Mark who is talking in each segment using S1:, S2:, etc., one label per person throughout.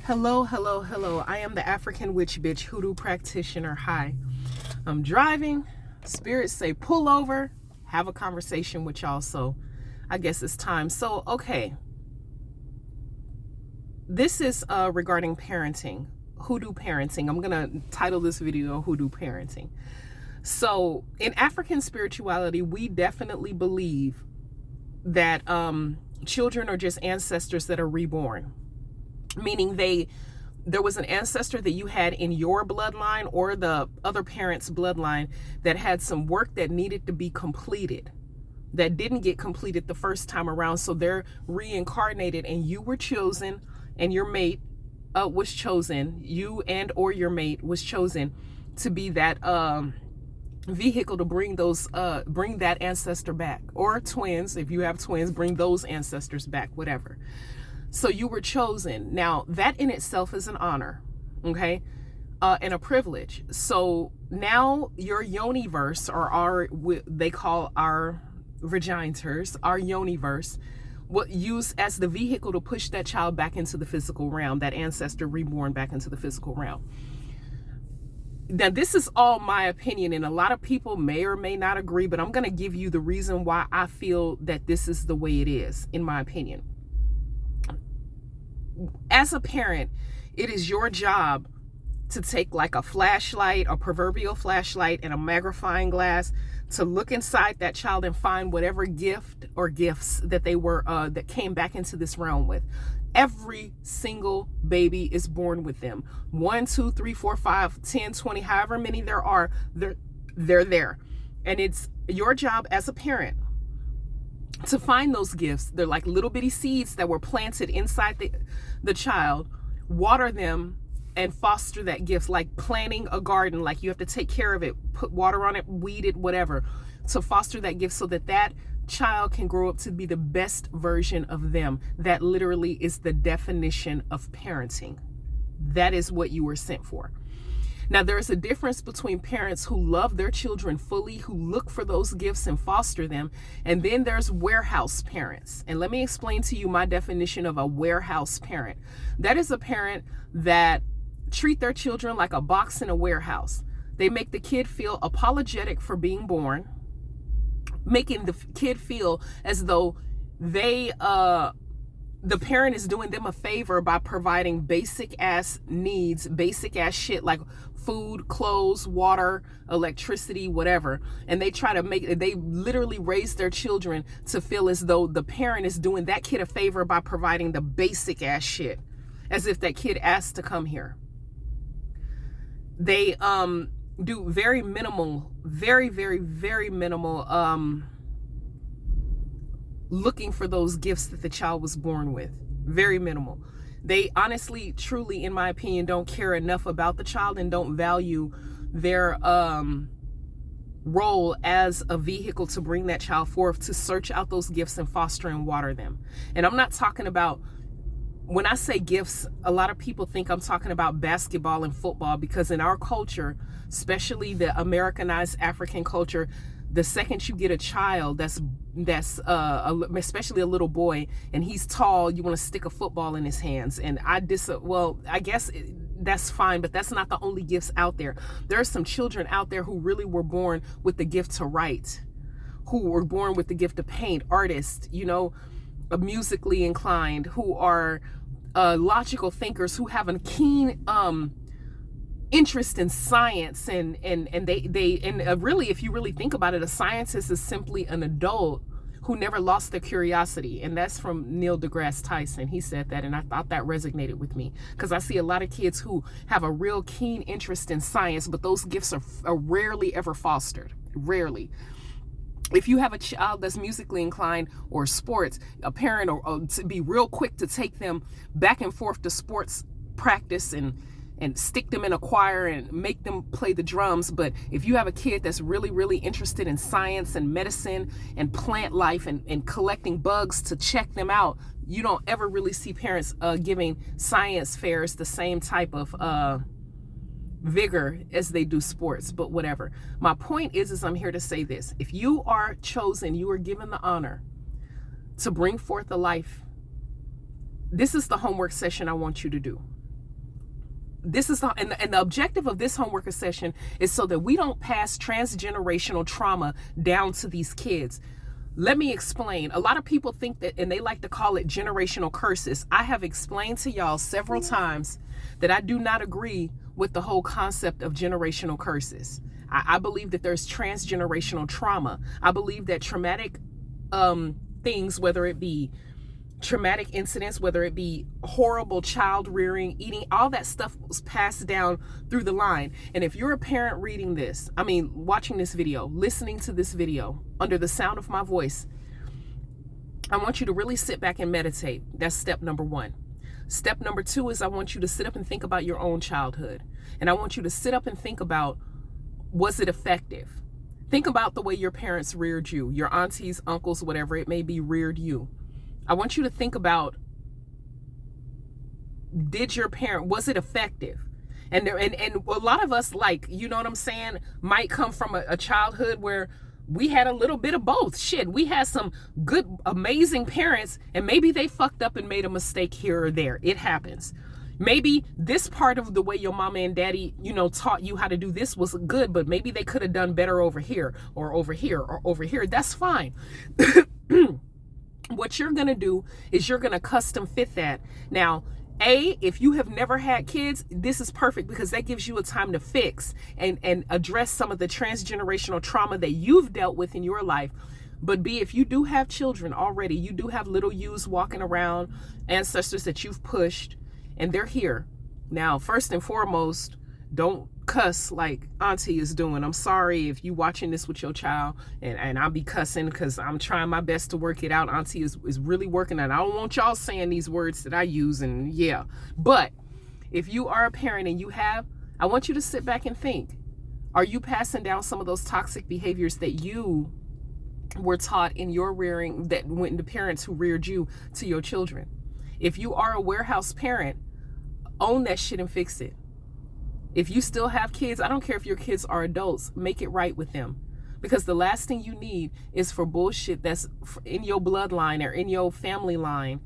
S1: Hello, hello, hello. I am the African witch bitch hoodoo practitioner. Hi. I'm driving. Spirits say pull over, have a conversation with y'all. So I guess it's time. So, okay. This is regarding parenting, hoodoo parenting. I'm going to title this video Hoodoo Parenting. So in African spirituality, we definitely believe that children are just ancestors that are reborn. Meaning there was an ancestor that you had in your bloodline or the other parent's bloodline that had some work that needed to be completed, that didn't get completed the first time around. So they're reincarnated and you were chosen, and your mate was chosen, you and or your mate was chosen to be that vehicle to bring that ancestor back, or twins. If you have twins, bring those ancestors back, whatever. So you were chosen. Now that in itself is an honor, okay, and a privilege. So now your yoniverse, or they call our vaginators, our yoniverse, what used as the vehicle to push that child back into the physical realm, that ancestor reborn back into the physical realm. Now, this is all my opinion, and a lot of people may or may not agree, but I'm going to give you the reason why I feel that this is the way it is, in my opinion. As a parent, it is your job to take like a flashlight, a proverbial flashlight, and a magnifying glass to look inside that child and find whatever gift or gifts that they were that came back into this realm with. Every single baby is born with them. 1, 2, 3, 4, 5, 10, 20, however many there are, they're there. And it's your job as a parent to find those gifts. They're like little bitty seeds that were planted inside the child. Water them and foster that gift, like planting a garden. Like you have to take care of it, put water on it, weed it, whatever, to foster that gift so that that child can grow up to be the best version of them. That literally is the definition of parenting. That is what you were sent for. Now, there's a difference between parents who love their children fully, who look for those gifts and foster them, and then there's warehouse parents. And let me explain to you my definition of a warehouse parent. That is a parent that treat their children like a box in a warehouse. They make the kid feel apologetic for being born, making the kid feel as though the parent is doing them a favor by providing basic ass needs, basic ass shit like food, clothes, water, electricity, whatever. And they they literally raise their children to feel as though the parent is doing that kid a favor by providing the basic ass shit, as if that kid asked to come here. They do very minimal, very, very, very minimal looking for those gifts that the child was born with. Very minimal. They honestly, truly, in my opinion, don't care enough about the child and don't value their role as a vehicle to bring that child forth, to search out those gifts and foster and water them. And I'm not talking about, when I say gifts, a lot of people think I'm talking about basketball and football, because in our culture, especially the Americanized African culture, the second you get a child that's especially a little boy, and he's tall, you want to stick a football in his hands. And I guess that's fine, but that's not the only gifts out there. There are some children out there who really were born with the gift to write, who were born with the gift to paint, artists, musically inclined, who are logical thinkers, who have a keen interest in science, and really, if you really think about it, a scientist is simply an adult who never lost their curiosity. And that's from Neil deGrasse Tyson. He said that, and I thought that resonated with me, because I see a lot of kids who have a real keen interest in science, but those gifts are rarely ever fostered. Rarely. If you have a child that's musically inclined or sports, a parent or to be real quick to take them back and forth to sports practice and stick them in a choir and make them play the drums. But if you have a kid that's really, really interested in science and medicine and plant life and collecting bugs to check them out, you don't ever really see parents giving science fairs the same type of vigor as they do sports. But whatever. My point is I'm here to say this. If you are chosen, you are given the honor to bring forth a life. This is the homework session I want you to do. this is and the objective of this homework session is so that we don't pass transgenerational trauma down to these kids. Let me explain. A lot of people think that, and they like to call it generational curses. I have explained to y'all several times that I do not agree with the whole concept of generational curses. I believe that there's transgenerational trauma. I believe that traumatic things, whether it be traumatic incidents, whether it be horrible child rearing, eating, all that stuff was passed down through the line. And if you're a parent reading this, watching this video, listening to this video under the sound of my voice, I want you to really sit back and meditate. That's step number one. Step number two is I want you to sit up and think about your own childhood. And I want you to sit up and think about, was it effective? Think about the way your parents reared you, your aunties, uncles, whatever it may be, reared you. I want you to think about, was it effective? And a lot of us, like, you know what I'm saying, might come from a childhood where we had a little bit of both. Shit, we had some good, amazing parents, and maybe they fucked up and made a mistake here or there. It happens. Maybe this part of the way your mama and daddy, taught you how to do this was good, but maybe they could have done better over here or over here or over here. That's fine. What you're going to do is you're going to custom fit that. Now, if you have never had kids, this is perfect because that gives you a time to fix and address some of the transgenerational trauma that you've dealt with in your life. But B, if you do have children already, you do have little yous walking around, ancestors that you've pushed, and they're here. Now, first and foremost, don't cuss like Auntie is doing. I'm sorry if you watching this with your child and I'll be cussing because I'm trying my best to work it out. Auntie is really working on it. I don't want y'all saying these words that I use, and yeah. But if you are a parent and I want you to sit back and think, are you passing down some of those toxic behaviors that you were taught in your rearing, that went to parents who reared you, to your children? If you are a warehouse parent, own that shit and fix it. If you still have kids, I don't care if your kids are adults, make it right with them. Because the last thing you need is for bullshit that's in your bloodline or in your family line,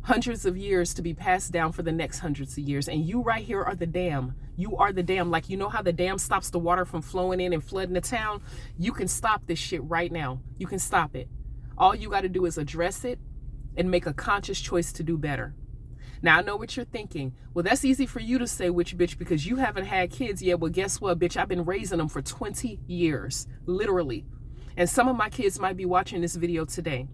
S1: hundreds of years to be passed down for the next hundreds of years. And you right here are the dam. You are the dam. Like, you know how the dam stops the water from flowing in and flooding the town? You can stop this shit right now. You can stop it. All you got to do is address it and make a conscious choice to do better. Now, I know what you're thinking. Well, that's easy for you to say, which bitch, because you haven't had kids yet. Well, guess what, bitch? I've been raising them for 20 years, literally. And some of my kids might be watching this video today.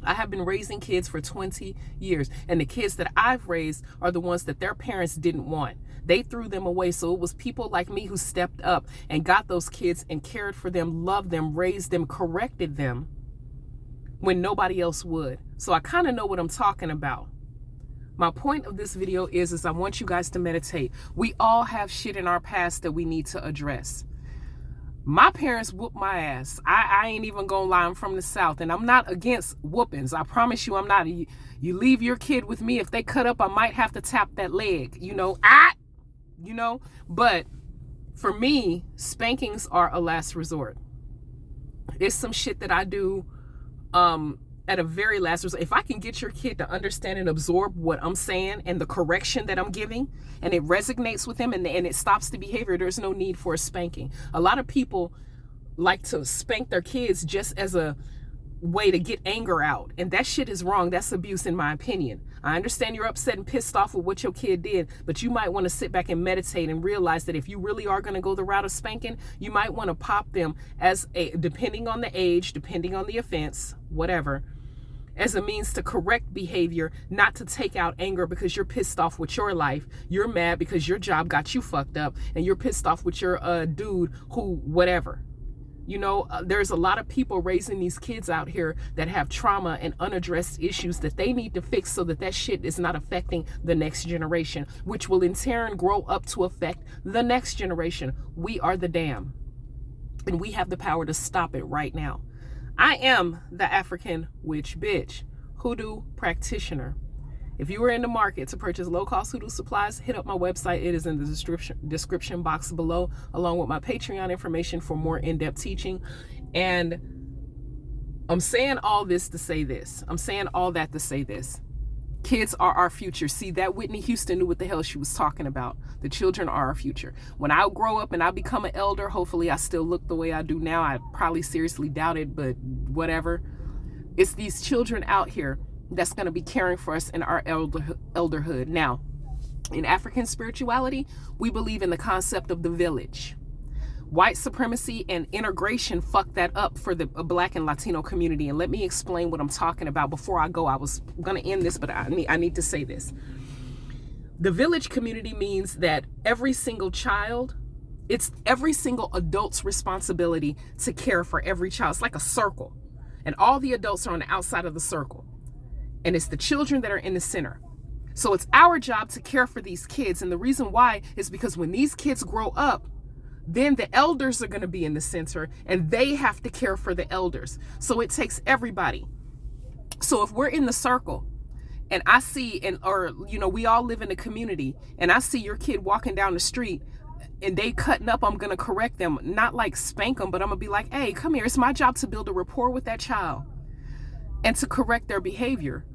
S1: I have been raising kids for 20 years. And the kids that I've raised are the ones that their parents didn't want. They threw them away. So it was people like me who stepped up and got those kids and cared for them, loved them, raised them, corrected them when nobody else would. So I kind of know what I'm talking about. My point of this video is I want you guys to meditate. We all have shit in our past that we need to address. My parents whooped my ass. I ain't even gonna lie, I'm from the South, and I'm not against whoopings. I promise you I'm not. You leave your kid with me, if they cut up, I might have to tap that leg, But for me, spankings are a last resort. It's some shit that I do at a very last resort. If I can get your kid to understand and absorb what I'm saying and the correction that I'm giving, and it resonates with them and it stops the behavior, there's no need for a spanking. A lot of people like to spank their kids just as a way to get anger out, and that shit is wrong. That's abuse, in my opinion. I understand you're upset and pissed off with what your kid did, but you might want to sit back and meditate and realize that if you really are going to go the route of spanking, you might want to pop them depending on the age, depending on the offense, whatever, as a means to correct behavior, not to take out anger because you're pissed off with your life. You're mad because your job got you fucked up, and you're pissed off with your dude who, whatever. There's a lot of people raising these kids out here that have trauma and unaddressed issues that they need to fix so that shit is not affecting the next generation, which will in turn grow up to affect the next generation. We are the dam, and we have the power to stop it right now. I am the African witch bitch, hoodoo practitioner. If you are in the market to purchase low-cost hoodoo supplies, hit up my website. It is in the description box below, along with my Patreon information for more in-depth teaching. And I'm saying all this to say this. I'm saying all that to say this. Kids are our future. See, that Whitney Houston knew what the hell she was talking about. The children are our future. When I grow up and I become an elder, hopefully I still look the way I do now. I probably seriously doubt it, but whatever. It's these children out here that's going to be caring for us in our elderhood. Now, in African spirituality, we believe in the concept of the village. White supremacy and integration fucked that up for the Black and Latino community. And let me explain what I'm talking about before I go. I was going to end this, but I need to say this. The village community means that every single child, it's every single adult's responsibility to care for every child. It's like a circle. And all the adults are on the outside of the circle. And it's the children that are in the center. So it's our job to care for these kids. And the reason why is because when these kids grow up, then the elders are going to be in the center and they have to care for the elders. So it takes everybody. So if we're in the circle and I see, we all live in a community and I see your kid walking down the street and they cutting up, I'm going to correct them, not like spank them, but I'm going to be like, hey, come here. It's my job to build a rapport with that child and to correct their behavior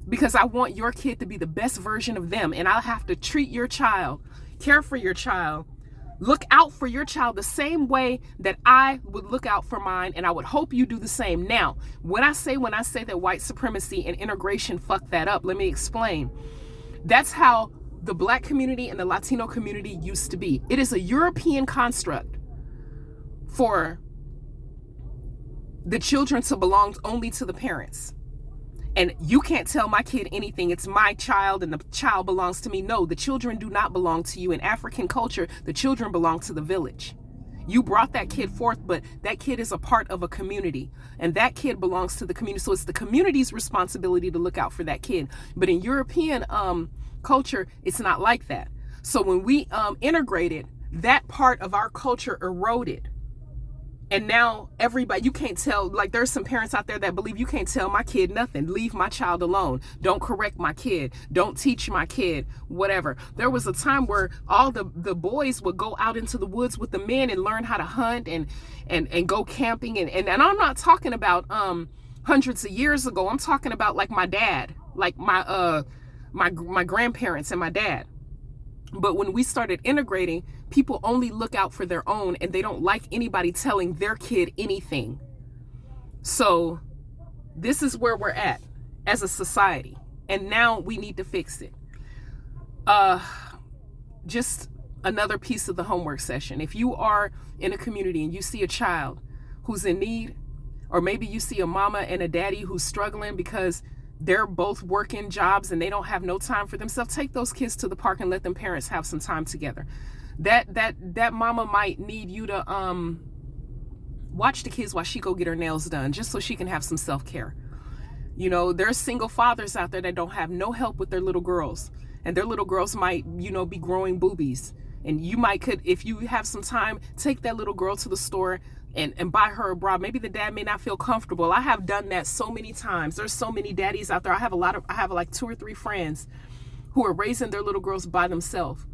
S1: because I want your kid to be the best version of them. And I'll have to treat your child, care for your child, look out for your child the same way that I would look out for mine, and I would hope you do the same. Now, when I say that white supremacy and integration fucked that up, let me explain. That's how the Black community and the Latino community used to be. It is a European construct for the children to belong only to the parents. And you can't tell my kid anything. It's my child and the child belongs to me. No, the children do not belong to you. In African culture, the children belong to the village. You brought that kid forth, but that kid is a part of a community and that kid belongs to the community. So it's the community's responsibility to look out for that kid. But in European culture, it's not like that. So when we integrated, that part of our culture eroded. And now everybody, you can't tell, like there's some parents out there that believe you can't tell my kid nothing. Leave my child alone. Don't correct my kid. Don't teach my kid, whatever. There was a time where all the boys would go out into the woods with the men and learn how to hunt and go camping. And I'm not talking about hundreds of years ago. I'm talking about like my dad, like my grandparents and my dad. But when we started integrating, people only look out for their own and they don't like anybody telling their kid anything. So this is where we're at as a society. And now we need to fix it. Just another piece of the homework session. If you are in a community and you see a child who's in need, or maybe you see a mama and a daddy who's struggling because they're both working jobs and they don't have no time for themselves, take those kids to the park and let them parents have some time together. That mama might need you to watch the kids while she go get her nails done, just so she can have some self-care. You know, there's single fathers out there that don't have no help with their little girls, and their little girls might, be growing boobies. And you could, if you have some time, take that little girl to the store and buy her a bra. Maybe the dad may not feel comfortable. I have done that so many times. There's so many daddies out there. I have like 2 or 3 friends who are raising their little girls by themselves.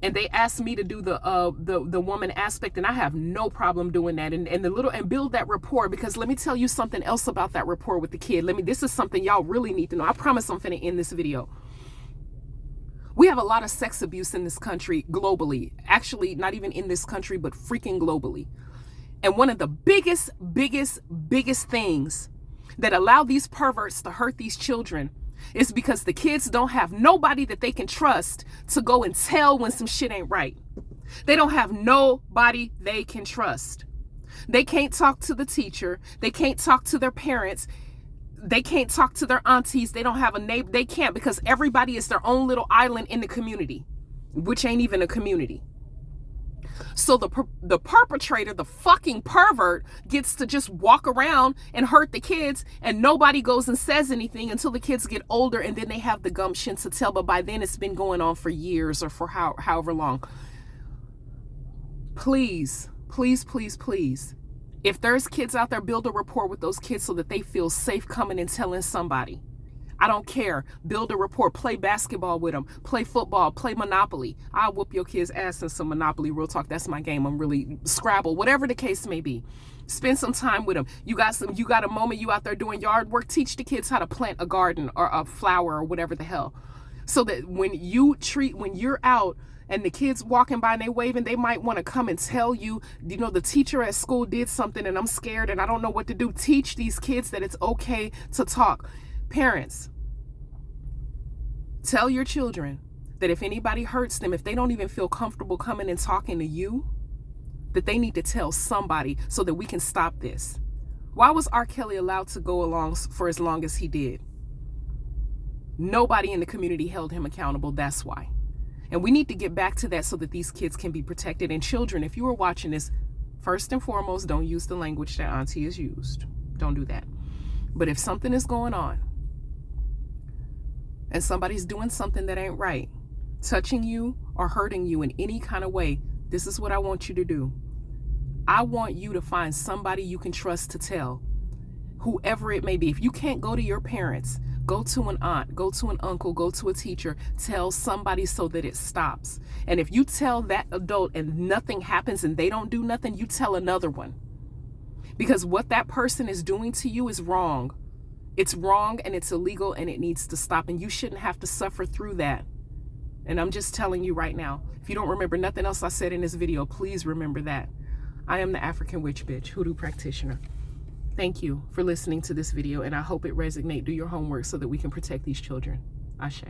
S1: And they asked me to do the woman aspect, and I have no problem doing that. And build that rapport, because let me tell you something else about that rapport with the kid. This is something y'all really need to know. I promise I'm finna end this video. We have a lot of sex abuse in this country globally. Actually, not even in this country, but freaking globally. And one of the biggest things that allow these perverts to hurt these children is because the kids don't have nobody that they can trust to go and tell when some shit ain't right. They don't have nobody they can trust. They can't talk to the teacher. They can't talk to their parents. They can't talk to their aunties. They don't have a neighbor. They can't, because everybody is their own little island in the community, which ain't even a community. So the perpetrator, the fucking pervert, gets to just walk around and hurt the kids, and nobody goes and says anything until the kids get older, and then they have the gumption to tell. But by then it's been going on for years or for however long. Please, please, please, please. If there's kids out there, build a rapport with those kids so that they feel safe coming and telling somebody. I don't care. Build a rapport. Play basketball with them. Play football. Play Monopoly. I'll whoop your kid's ass in some Monopoly. Real talk. That's my game. I'm really Scrabble. Whatever the case may be. Spend some time with them. You got a moment you out there doing yard work. Teach the kids how to plant a garden or a flower or whatever the hell. So that when you're out and the kids walking by and they waving, they might want to come and tell you, you know, the teacher at school did something and I'm scared and I don't know what to do. Teach these kids that it's okay to talk. Parents, tell your children that if anybody hurts them, if they don't even feel comfortable coming and talking to you, that they need to tell somebody so that we can stop this. Why was R. Kelly allowed to go along for as long as he did? Nobody in the community held him accountable. That's why. And we need to get back to that so that these kids can be protected. And children, if you are watching this, first and foremost, don't use the language that Auntie has used. Don't do that. But if something is going on and somebody's doing something that ain't right, touching you or hurting you in any kind of way, this is what I want you to do. I want you to find somebody you can trust to tell, whoever it may be. If you can't go to your parents, go to an aunt, go to an uncle, go to a teacher, tell somebody so that it stops. And if you tell that adult and nothing happens and they don't do nothing, you tell another one. Because what that person is doing to you is wrong. It's wrong and it's illegal and it needs to stop. And you shouldn't have to suffer through that. And I'm just telling you right now, if you don't remember nothing else I said in this video, please remember that. I am the African Witch Bitch, Hoodoo Practitioner. Thank you for listening to this video, and I hope it resonates. Do your homework so that we can protect these children. Ashe.